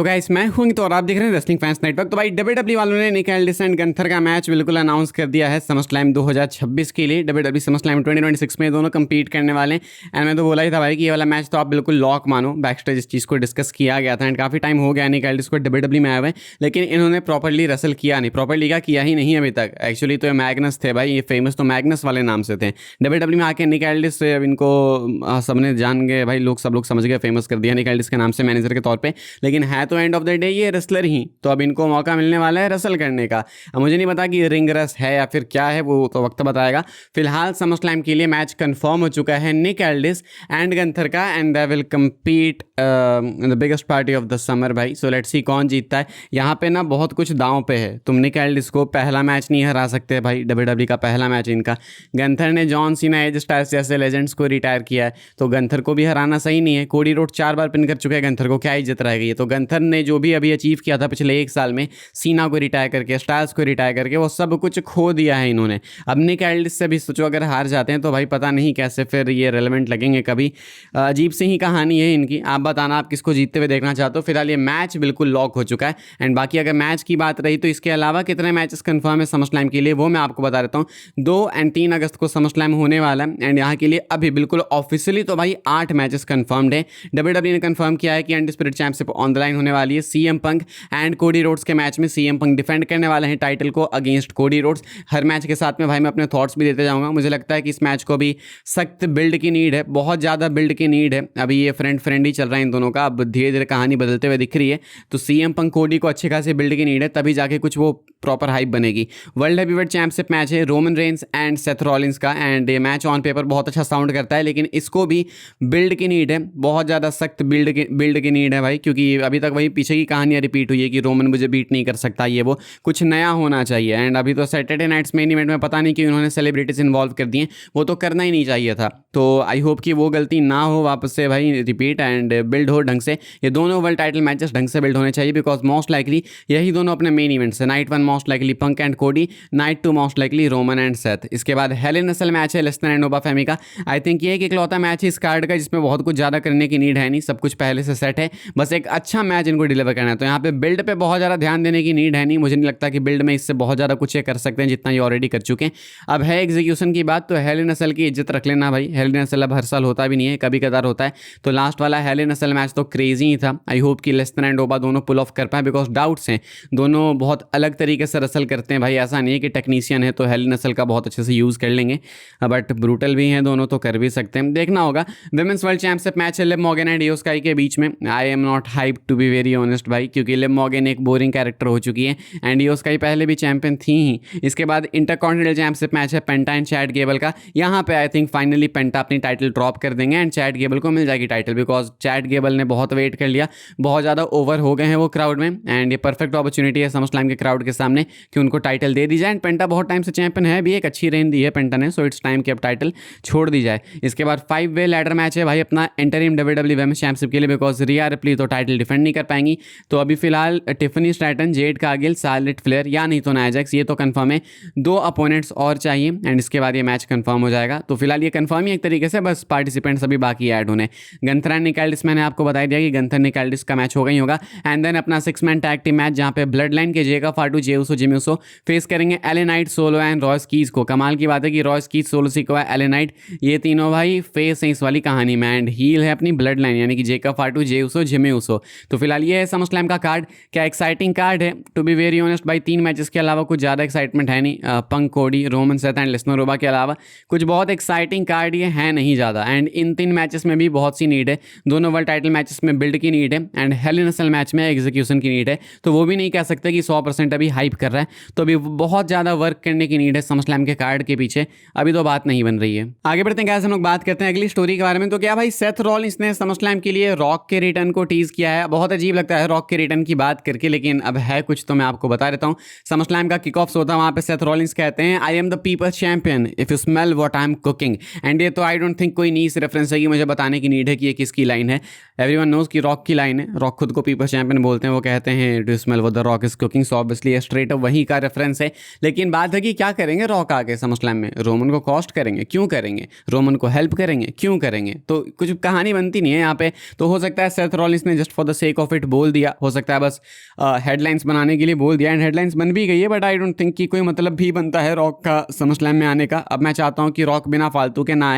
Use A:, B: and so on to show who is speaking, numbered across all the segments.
A: तो गाइस मैं हूं तो और आप देख रहे हैं रेसलिंग फैंस नेटवर्क। तो भाई डब्ल्यूडब्ल्यू वालों ने निक एल्डिस एंड गंथर का मैच बिल्कुल अनाउंस कर दिया है समरस्लैम 2026 के लिए। डब्ल्यूडब्ल्यू समरस्लैम 2026 में दोनों कंपीट करने वाले हैं। एंड मैं तो बोला ही था भाई कि ये वाला मैच तो आप बिल्कुल लॉक मानो। बैकस्टेज इस चीज़ को डिस्कस किया गया था एंड काफ़ी टाइम हो गया निक एल्डिस को डब्ल्यूडब्ल्यू में आए हुए, लेकिन इन्होंने प्रॉपरली रसल किया नहीं, प्रॉपरली क्या किया ही नहीं अभी तक। एक्चुअली तो ये मैग्नस थे भाई, ये फेमस तो मैग्नस वाले नाम से थे। डब्ल्यूडब्ल्यू में आके निक एल्डिस इनको सबने जान गए भाई, सब लोग समझ गए, फेमस कर दिया निक एल्डिस के नाम से मैनेजर के तौर पर। लेकिन है तो एंड ऑफ द डे ये रेसलर ही, तो अब इनको मौका मिलने वाला है रसल करने का। अब मुझे नहीं पता कि रिंग रस है या फिर क्या है, वो तो वक्त बताएगा। फिलहाल समरस्लैम के लिए मैच कंफर्म हो चुका है निक एल्डिस एंड गंथर का, and they will compete in the biggest party of the summer भाई। सो लेट्स सी कौन जीतता है। यहाँ पे ना बहुत कुछ दांव पे है। तुम निक एल्डिस को पहला मैच नहीं हरा सकते भाई, डब्ल्यूडब्ल्यू का पहला मैच इनका। गंथर ने जॉन सीना, एज स्टाइल्स जैसे लेजेंड्स को रिटायर किया है, तो गंथर को भी हराना सही नहीं है। कोडी रोड 4 बार पिन कर चुके हैं, गंथर को क्या इज्जत रह गई है। तो गंथर ने जो भी अभी अचीव किया था पिछले 1 साल में, सीना को रिटायर करके, स्टाइल्स को रिटायर करके, वो सब कुछ खो दिया है इन्होंने। अब निक एल्डिस से भी सोचो अगर हार जाते हैं तो भाई पता नहीं कैसे फिर ये रेलेवेंट लगेंगे कभी। अजीब सी ही कहानी है इनकी। आप बताना आप किसको जीतते हुए देखना चाहते हो। फिलहाल ये मैच बिल्कुल लॉक हो चुका है। एंड बाकी अगर मैच की बात रही तो इसके अलावा कितने मैचेस कंफर्म है समरस्लैम के लिए वो मैं आपको बता देता हूँ। 2 और 3 अगस्त को समरस्लैम होने वाला है। एंड यहाँ के लिए अभी बिल्कुल ऑफिशियली तो भाई 8 मैचेस कंफर्म्ड है। डब्ल्यूडब्ल्यू ने कंफर्म किया है कि undisputed championship on the line होने वाली है। CM Punk and Cody Rhodes के मैच में सीएम पंक डिफेंड करने वाले हैं टाइटल को अगेंस्ट कोडी रोड्स। हर मैच के साथ में भाई मैं अपने थॉट्स भी देते जाऊंगा। मुझे लगता है कि इस मैच को भी सख्त बिल्ड की नीड है, बहुत ज़्यादा बिल्ड की नीड है। अभी ये फ्रेंड ही चल रहा है इन दोनों का, अब धीरे धीरे कहानी बदलते हुए दिख रही है। तो सीएम पंक कोडी को अच्छे खासे बिल्ड की नीड है, तभी जाके कुछ वो प्रॉपर हाइप बनेगी। वर्ल्ड हैवीवेट चैंपियनशिप मैच है Roman Reigns and Seth Rollins का, एंड ये मैच ऑन पेपर बहुत अच्छा साउंड करता है, लेकिन इसको भी बिल्ड की नीड है, बहुत ज़्यादा सख्त बिल्ड की नीड है भाई। क्योंकि अभी तक वही पीछे की कहानियाँ रिपीट हुई है कि रोमन मुझे बीट नहीं कर सकता, ये वो कुछ नया होना चाहिए। एंड अभी तो सैटरडे नाइट्स मेन इवेंट में पता नहीं क्यों उन्होंने सेलिब्रिटीज इन्वॉल्व कर दिए, वो तो करना ही नहीं चाहिए था। तो आई होप कि वो गलती ना हो वापस से भाई, रिपीट एंड बिल्ड हो ढंग से। ये दोनों वर्ल्ड टाइटल मैचेस ढंग से बिल्ड होने चाहिए, बिकॉज मोस्ट लाइकली यही दोनों अपने मेन इवेंट्स है। Night 1 most likely punk and Cody, night 2 most likely Roman and Seth. इसके बाद hello in a cell match है लेस्टर एंड नोवा फेमी का। आई थिंक ये एक इकलौता मैच है इस कार्ड का जिसमें बहुत कुछ ज़्यादा करने की नीड है नहीं, सब कुछ पहले से सेट है, बस एक अच्छा मैच इनको डिलीवर करना है। तो यहाँ पे बिल्ड पे बहुत ज़्यादा ध्यान देने की नीड है नहीं। मुझे नहीं लगता कि बिल्ड में इससे बहुत ज़्यादा कुछ ये कर सकते हैं जितना ये ऑलरेडी कर चुके हैं। अब है एग्जीक्यूशन की बात, तो हेल इन अ सेल की इज्जत रख लेना भाई। हेल इन अ सेल अब हर साल होता भी नहीं है, कभी कदार होता है। तो लास्ट वाला hello in a cell match तो क्रेजी ही था। आई होप कि लेस्टर एंड नोवा दोनों पुल ऑफ कर पाए, बिकॉज डाउट्स हैं, दोनों बहुत अलग तरीके से रसल करते हैं भाई। ऐसा नहीं है कि टेक्नीशियन है तो हेल इन अ सेल का बहुत अच्छे से यूज़ कर लेंगे, बट ब्रूटल भी हैं दोनों, तो कर भी सकते हैं, देखना होगा। विमेंस वर्ल्ड चैंपियनशिप मैच है Liv Morgan and Iyo Sky के बीच में। I am not hype to be very honest भाई, क्योंकि लिव मॉर्गन एक बोरिंग कैरेक्टर हो चुकी है एंड इयो स्काई पहले भी चैंपियन थी ही। इसके बाद इंटरकॉन्टिनेंटल चैंपियनशिप मैच है पेंटा एंड चैट गेबल का। यहाँ पे आई थिंक फाइनली पेंटा अपनी टाइटल ड्रॉप कर देंगे एंड चैट गेबल को मिल जाएगी टाइटल, बिकॉज चैट गेबल ने बहुत वेट कर लिया, बहुत ज़्यादा ओवर हो गए हैं वो क्राउड में। एंड ये परफेक्ट अपॉर्चुनिटी है समरस्लैम के क्राउड के सामने कि उनको टाइटल दे दी जाए। एंड पेंटा बहुत टाइम से चैंपियन है भी, एक अच्छी रेन दी है पेंटा ने, सो इट्स टाइम कि अब टाइटल छोड़ दी जाए। इसके बाद 5 वे लैडर मैच है भाई अपना इंटरिम डब्ल्यूडब्ल्यू वुमेन्स चैंपियनशिप के लिए, बिकॉज रिया रिप्ली तो टाइटल डिफेंड नहीं कर पाएंगी। तो अभी फिलहाल Tiffany Stratton, Z Kargil, Charlotte Flair या नहीं तो नाया जैक्स, ये तो कंफर्म है। 2 अपोनेंट्स और चाहिए एंड इसके बाद ये मैच कंफर्म हो जाएगा। तो फिलहाल ये कंफर्म ही एक तरीके से, बस पार्टिसिपेंट्स अभी बाकी ऐड होने। गंथर एंड निक एल्डिस मैंने आपको बता दिया कि गंथर निक एल्डिस का मैच होगा ही होगा। एंड देन अपना 6 मैन टैग टीम मैच जहाँ पे ब्लड लाइन के जेका फाटू, जे उसो, जिमी उसो फेस करेंगे LA Knight, solo and Royce keys को। कमाल की बात है कि Royce keys, solo Sikoa, LA Knight, ये तीनों भाई फेस है इस वाली कहानी में एंड हील है अपनी ब्लड लाइन, यानी कि जेका फाटू, जे उसो, जिमी उसो। तो फिलहाल ये है समरस्लैम का कार्ड। क्या एक्साइटिंग कार्ड है, टू बी वेरी ऑनेस्ट भाई। 3 मैचेस के अलावा कुछ ज़्यादा एक्साइटमेंट है नहीं। पंक, कोडी, रोमन, सेथ एंड लेस्टर नोवा के अलावा कुछ बहुत एक्साइटिंग कार्ड ये है नहीं ज़्यादा। एंड इन 3 मैचेस में भी बहुत सी नीड है। दोनों वर्ल्ड टाइटल मैचेस में बिल्ड की नीड है and hell in a cell match में एग्जीक्यूशन की नीड है। तो वो भी नहीं कह सकते कि 100% अभी हाइप कर रहा है, तो अभी बहुत ज़्यादा वर्क करने की नीड है समरस्लैम के कार्ड के पीछे। अभी तो बात नहीं बन रही है। आगे बढ़ते हैं गाइस, हम लोग बात करते हैं अगली स्टोरी के बारे में। तो क्या भाई सेथ रॉलिंस ने समरस्लैम के लिए रॉक के रिटर्न को टीज किया है। बहुत अजीब लगता है रॉक के रिटर्न की बात करके, लेकिन अब है कुछ तो मैं आपको बता देता हूँ। समरस्लैम का किक ऑफ होता है, वहाँ पे सेथ रॉलिंस कहते हैं I am the people's champion if you smell what I am cooking. And ये तो आई डोंट थिंक कोई नीस रेफरेंस है कि मुझे बताने की नीड है कि ये किसकी लाइन है। एवरीवन नोज कि रॉक की लाइन है। रॉक खुद को पीपल्स चैंपियन बोलते हैं, वो कहते हैं do smell what the rock is cooking. So obviously straight up वही का रेफरेंस है। लेकिन बात है कि क्या करेंगे रॉक आके समरस्लैम में? रोमन को कॉस्ट करेंगे? क्यों करेंगे? रोमन को हेल्प करेंगे? क्यों करेंगे? तो कुछ कहानी बनती नहीं है यहाँ पे। तो हो सकता है सेथ रॉलिंस ने just for the sake profit बोल दिया, हो सकता है बस हेडलाइंस बनाने के लिए बोल दिया, एंड हेडलाइंस बन भी गई है, बट आई डोंट थिंक कि कोई मतलब भी बनता है रॉक का समरस्लैम में आने का। अब मैं चाहता हूँ कि रॉक बिना फालतू के ना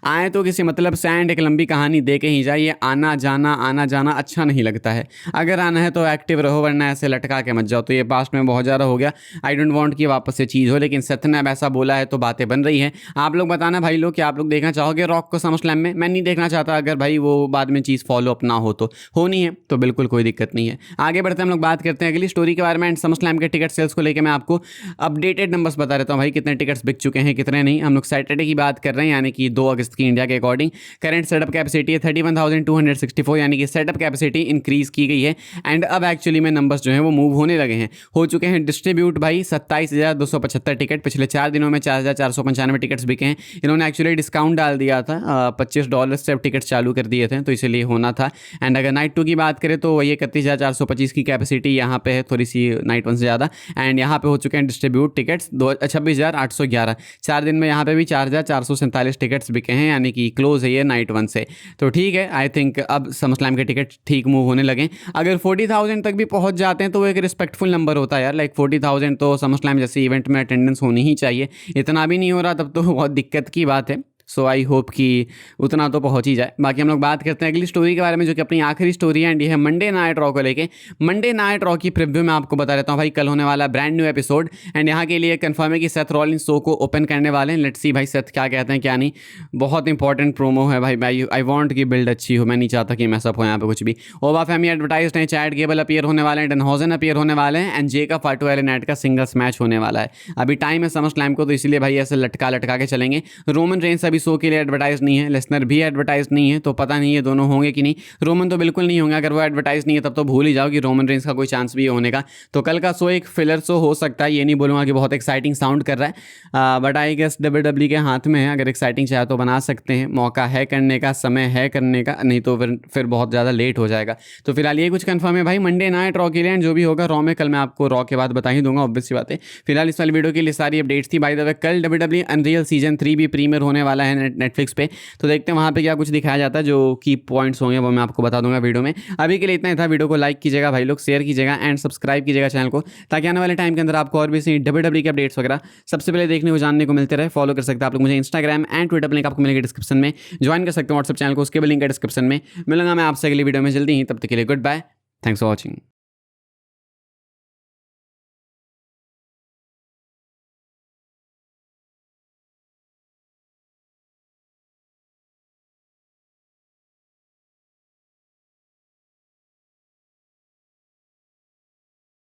A: आए तो किसी मतलब से एंड एक लंबी कहानी दे के ही जाए। ये आना जाना अच्छा नहीं लगता है। अगर आना है तो एक्टिव रहो, वरना ऐसे लटका के मत जाओ। तो ये पास्ट में बहुत ज़्यादा हो गया, आई डोंट वांट कि वापस से चीज़ हो, लेकिन सत्य ने अब ऐसा बोला है तो बातें बन रही हैं। आप लोग बताना भाई लोग कि आप लोग देखना चाहोगे रॉक को समरस्लैम में? मैं नहीं देखना चाहता, अगर भाई वो बाद में चीज़ फॉलो अप ना हो तो, होनी है तो बिल्कुल कोई दिक्कत नहीं है। आगे बढ़ते हम लोग बात करते हैं अगली स्टोरी के बारे में। एंड समरस्लैम के टिकट सेल्स को लेकर मैं आपको अपडेटेड नंबर्स बता देता हूँ भाई, कितने टिकट्स बिक चुके हैं कितने नहीं। हम लोग सैटरडे की बात कर रहे हैं, यानी कि 2 अगस्त की इंडिया के अकॉर्डिंग। करंट सेटअप कैपेसिटी है 31,264, यानी कि सेटअप कैपेसिटी इंक्रीज की गई है। एंड अब एक्चुअली में नंबर्स जो हैं वो मूव होने लगे हैं, हो चुके हैं डिस्ट्रीब्यूट भाई 27,275 टिकट। पिछले 4 दिनों में 4,495 टिकट्स बिके हैं। इन्होंने एक्चुअली डिस्काउंट डाल दिया था, $25 से अब टिकट चालू कर दिए थे, तो इसलिए होना था। एंड अगर नाइट 2 की बात करें तो वही 31,425 की कैपेसिटी यहाँ पे है, थोड़ी सी नाइट 1 से ज़्यादा। एंड यहाँ पे हो चुके हैं डिस्ट्रीब्यूट टिकट्स 26,811। 4 दिन में यहाँ पे भी 4,447 टिकट्स बिके हैं, यानी कि क्लोज है ये नाइट 1 से। तो ठीक है, आई थिंक अब समरस्लैम के टिकट ठीक मूव होने लगे। अगर 40,000 तक भी पहुंच जाते हैं तो वो एक रिस्पेक्टफुल नंबर होता है यार। लाइक 40,000 तो समरस्लैम जैसे इवेंट में अटेंडेंस होनी ही चाहिए। इतना भी नहीं हो रहा तब तो बहुत दिक्कत की बात है। सो आई होप कि उतना तो पहुंच ही जाए। बाकी हम लोग बात करते हैं अगली स्टोरी के बारे में, जो कि अपनी आखिरी स्टोरी है, एंड ये है मंडे नाइट रॉ को लेके। मंडे नाइट रॉ की प्रीव्यू में आपको बता देता हूँ भाई, कल होने वाला ब्रांड न्यू एपिसोड। एंड यहाँ के लिए कंफर्म है कि सेथ रॉलिंस शो को ओपन करने वाले हैं। लेट्स सी भाई सेथ क्या कहते हैं क्या नहीं। बहुत इंपॉर्टेंट प्रोमो है भाई, आई वॉन्ट की बिल्ड अच्छी हो, मैं नहीं चाहता कि मैसअप हो यहाँ पे कुछ भी। ओवा फैमी एडवर्टाइज हैं, चैट गेबल अपीयर होने वाले हैं, डनहॉजन अपीयर होने वाले हैं, एंड जे का फाटू एलिनेट का सिंगल्स मैच होने वाला है। अभी टाइम है समरस्लैम को, तो इसलिए भाई ऐसे लटका के चलेंगे। रोमन रेंस अभी शो के लिए एडवर्टाइज नहीं है, लेसनर भी एडवर्टाइज नहीं है, तो पता नहीं है दोनों होंगे कि नहीं। रोमन तो बिल्कुल नहीं होंगे, अगर वो एडवर्टाइज नहीं है तब तो भूल ही जाओ कि रोमन रेंस का कोई चांस भी होने का। तो कल का शो एक फिलर शो हो सकता है, ये नहीं बोलूँगा कि बहुत एक्साइटिंग साउंड कर रहा है, बट आई गेस WWE के हाथ में है। अगर एक्साइटिंग चाहे तो बना सकते हैं, मौका है करने का, समय है करने का, नहीं तो फिर बहुत ज़्यादा लेट हो जाएगा। तो फिलहाल ये कुछ कंफर्म है भाई मंडे नाइट रॉ के लिए, एंड जो भी होगा रॉ में कल मैं आपको रॉ के बाद बता ही दूंगा, ऑब्वियस सी बात है। फिलहाल इस वाली वीडियो के लिए सारी अपडेट्स थी। बाय द वे कल WWE अनरियल सीजन 3 भी प्रीमियर होने वाला है नेटफ्लिक्स पे, तो देखते हैं वहाँ पे क्या कुछ दिखाया जाता है। जो की पॉइंट्स होंगे वो मैं आपको बता दूंगा वीडियो में। अभी के लिए इतना ही था। वीडियो को लाइक कीजिएगा भाई लोग, शेयर कीजिएगा एंड सब्सक्राइब कीजिएगा चैनल को, ताकि आने वाले टाइम के अंदर आपको और भी सी WWE के अपडेट्स वगैरह सबसे पहले देखने को जानने को मिलते रहे। फॉलो कर सकते हैं आप लोग मुझे इंस्टाग्राम एंड ट्विटर लिंक आपको मिलेगा डिस्क्रिप्शन में। ज्वाइन कर सकते हैं व्हाट्सएप चैनल को, उसके भी लिंक है डिस्क्रिप्शन में। मिलूंगा मैं आपसे अगली वीडियो में जल्दी ही, तब तक के लिए goodbye, thanks for watching.